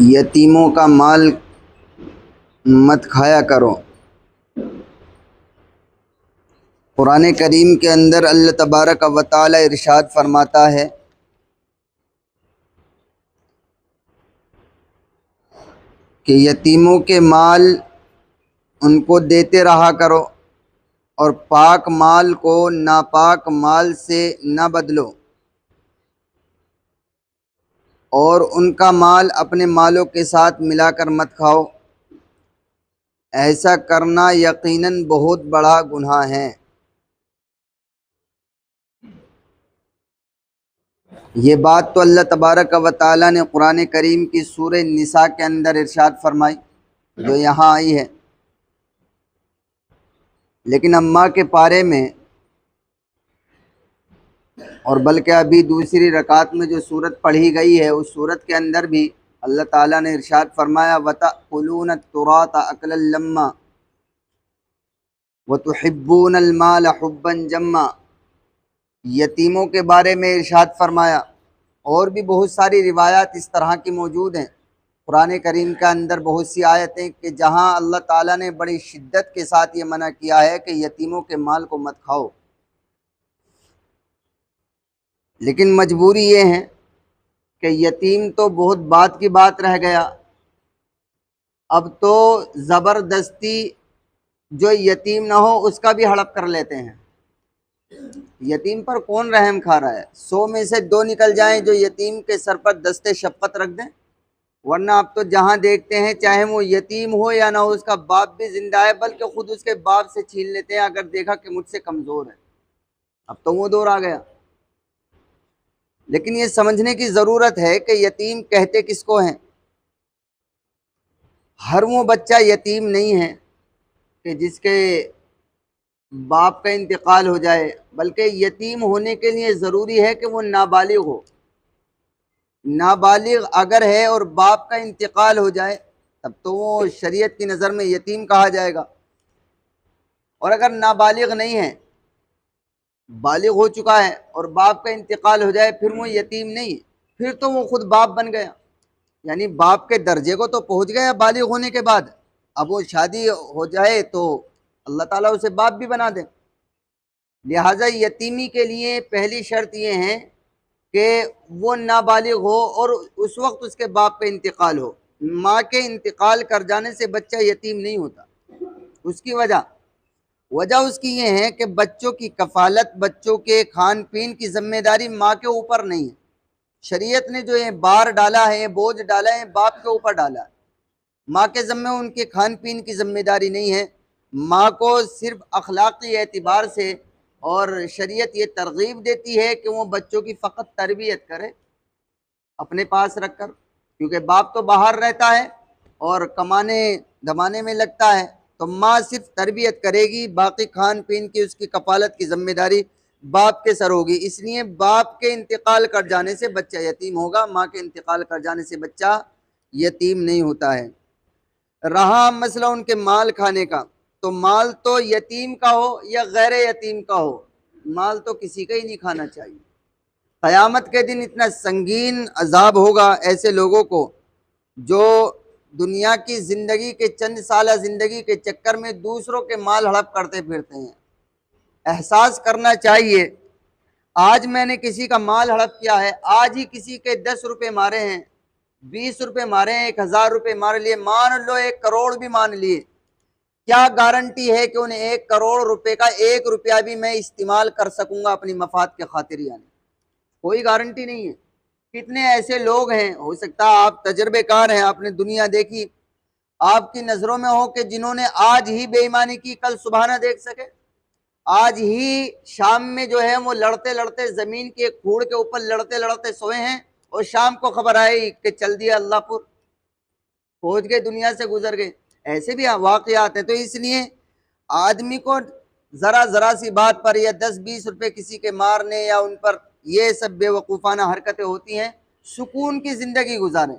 یتیموں کا مال مت کھایا کرو۔ قرآن کریم کے اندر اللہ تبارک و تعالی ارشاد فرماتا ہے کہ یتیموں کے مال ان کو دیتے رہا کرو اور پاک مال کو ناپاک مال سے نہ بدلو، اور ان کا مال اپنے مالوں کے ساتھ ملا کر مت کھاؤ، ایسا کرنا یقیناً بہت بڑا گناہ ہے۔ یہ بات تو اللہ تبارک و تعالیٰ نے قرآن کریم کی سورہ نساء کے اندر ارشاد فرمائی جو یہاں آئی ہے، لیکن اماں کے پارے میں اور بلکہ ابھی دوسری رکعت میں جو سورت پڑھی گئی ہے اس سورت کے اندر بھی اللہ تعالیٰ نے ارشاد فرمایا وَتَأْكُلُونَ التُّرَاثَ أَكْلًا لَمًّا وَتُحِبُّونَ الْمَالَ حُبًّا جَمًّا۔ یتیموں کے بارے میں ارشاد فرمایا، اور بھی بہت ساری روایات اس طرح کی موجود ہیں قرآن کریم کے اندر، بہت سی آیتیں کہ جہاں اللہ تعالیٰ نے بڑی شدت کے ساتھ یہ منع کیا ہے کہ یتیموں کے مال کو مت کھاؤ۔ لیکن مجبوری یہ ہے کہ یتیم تو بہت بات کی بات رہ گیا، اب تو زبردستی جو یتیم نہ ہو اس کا بھی ہڑپ کر لیتے ہیں۔ یتیم پر کون رحم کھا رہا ہے؟ 100 میں سے 2 نکل جائیں جو یتیم کے سر پر دستے شفقت رکھ دیں، ورنہ اب تو جہاں دیکھتے ہیں چاہے وہ یتیم ہو یا نہ ہو اس کا باپ بھی زندہ ہے، بلکہ خود اس کے باپ سے چھین لیتے ہیں اگر دیکھا کہ مجھ سے کمزور ہے۔ اب تو وہ دور آ گیا۔ لیکن یہ سمجھنے کی ضرورت ہے کہ یتیم کہتے کس کو ہیں؟ ہر وہ بچہ یتیم نہیں ہے کہ جس کے باپ کا انتقال ہو جائے، بلکہ یتیم ہونے کے لیے ضروری ہے کہ وہ نابالغ ہو۔ نابالغ اگر ہے اور باپ کا انتقال ہو جائے تب تو وہ شریعت کی نظر میں یتیم کہا جائے گا، اور اگر نابالغ نہیں ہے، بالغ ہو چکا ہے اور باپ کا انتقال ہو جائے پھر وہ یتیم نہیں، پھر تو وہ خود باپ بن گیا، یعنی باپ کے درجے کو تو پہنچ گیا بالغ ہونے کے بعد۔ اب وہ شادی ہو جائے تو اللہ تعالیٰ اسے باپ بھی بنا دے۔ لہٰذا یتیمی کے لیے پہلی شرط یہ ہے کہ وہ نابالغ ہو اور اس وقت اس کے باپ کا انتقال ہو۔ ماں کے انتقال کر جانے سے بچہ یتیم نہیں ہوتا۔ اس کی وجہ اس کی یہ ہے کہ بچوں کی کفالت، بچوں کے کھان پین کی ذمہ داری ماں کے اوپر نہیں ہے۔ شریعت نے جو یہ بار ڈالا ہے، یہ بوجھ ڈالا ہے، باپ کے اوپر ڈالا ہے۔ ماں کے ذمہ ان کے کھان پین کی ذمہ داری نہیں ہے۔ ماں کو صرف اخلاقی اعتبار سے اور شریعت یہ ترغیب دیتی ہے کہ وہ بچوں کی فقط تربیت کرے اپنے پاس رکھ کر، کیونکہ باپ تو باہر رہتا ہے اور کمانے دمانے میں لگتا ہے، تو ماں صرف تربیت کرے گی، باقی کھان پین کی اس کی کفالت کی ذمہ داری باپ کے سر ہوگی۔ اس لیے باپ کے انتقال کر جانے سے بچہ یتیم ہوگا، ماں کے انتقال کر جانے سے بچہ یتیم نہیں ہوتا ہے۔ رہا مسئلہ ان کے مال کھانے کا، تو مال تو یتیم کا ہو یا غیر یتیم کا ہو، مال تو کسی کا ہی نہیں کھانا چاہیے۔ قیامت کے دن اتنا سنگین عذاب ہوگا ایسے لوگوں کو جو دنیا کی زندگی کے چند سالہ زندگی کے چکر میں دوسروں کے مال ہڑپ کرتے پھرتے ہیں۔ احساس کرنا چاہیے، آج میں نے کسی کا مال ہڑپ کیا ہے، آج ہی کسی کے 10 روپے مارے ہیں، 20 روپے مارے ہیں، 1000 روپے مار لیے، مان لو 1 کروڑ بھی مان لیے، کیا گارنٹی ہے کہ انہیں 1 کروڑ روپے کا 1 روپیہ بھی میں استعمال کر سکوں گا اپنی مفاد کے خاطر؟ یعنی کوئی گارنٹی نہیں ہے۔ کتنے ایسے لوگ ہیں، ہو سکتا ہے آپ تجربے کار ہیں، آپ نے دنیا دیکھی، آپ کی نظروں میں ہو کہ جنہوں نے آج ہی بے ایمانی کی کل صبح نہ دیکھ سکے، آج ہی شام میں جو ہے وہ لڑتے لڑتے زمین کے کھوڑ کے اوپر لڑتے لڑتے سوئے ہیں، اور شام کو خبر آئی کہ چل دیا اللہ پور، پہنچ گئے، دنیا سے گزر گئے۔ ایسے بھی واقعات ہیں۔ تو اس لیے آدمی کو ذرا سی بات پر یا 10-20 روپے کسی کے مارنے یا ان پر یہ سب بے وقوفانہ حرکتیں ہوتی ہیں، سکون کی زندگی گزاریں۔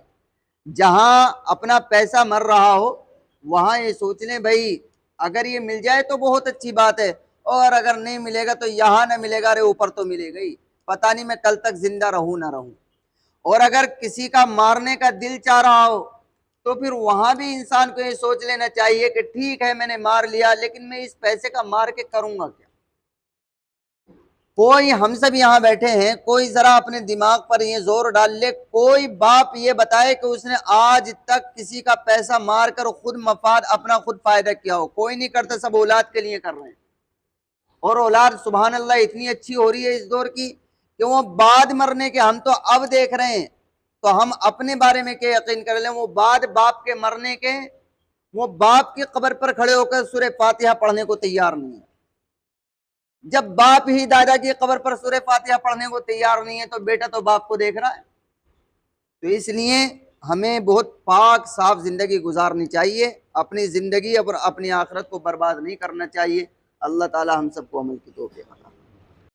جہاں اپنا پیسہ مر رہا ہو وہاں یہ سوچ لیں بھائی اگر یہ مل جائے تو بہت اچھی بات ہے، اور اگر نہیں ملے گا تو یہاں نہ ملے گا، ارے اوپر تو ملے گا ہی، پتہ نہیں میں کل تک زندہ رہوں نہ رہوں۔ اور اگر کسی کا مارنے کا دل چاہ رہا ہو تو پھر وہاں بھی انسان کو یہ سوچ لینا چاہیے کہ ٹھیک ہے میں نے مار لیا، لیکن میں اس پیسے کا مار کے کروں گا کیا؟ کوئی ہم سب یہاں بیٹھے ہیں، کوئی ذرا اپنے دماغ پر یہ زور ڈال لے، کوئی باپ یہ بتائے کہ اس نے آج تک کسی کا پیسہ مار کر خود مفاد اپنا خود فائدہ کیا ہو؟ کوئی نہیں کرتا، سب اولاد کے لیے کر رہے ہیں۔ اور اولاد سبحان اللہ اتنی اچھی ہو رہی ہے اس دور کی کہ وہ بعد مرنے کے، ہم تو اب دیکھ رہے ہیں، تو ہم اپنے بارے میں کیا یقین کر لیں، وہ بعد باپ کے مرنے کے، وہ باپ کی قبر پر کھڑے ہو کر سورہ فاتحہ پڑھنے کو تیار نہیں ہے۔ جب باپ ہی دادا کی قبر پر سورہ فاتحہ پڑھنے کو تیار نہیں ہے تو بیٹا تو باپ کو دیکھ رہا ہے۔ تو اس لیے ہمیں بہت پاک صاف زندگی گزارنی چاہیے، اپنی زندگی اور اپنی آخرت کو برباد نہیں کرنا چاہیے۔ اللہ تعالی ہم سب کو عمل کی توفیق عطا فرمائے۔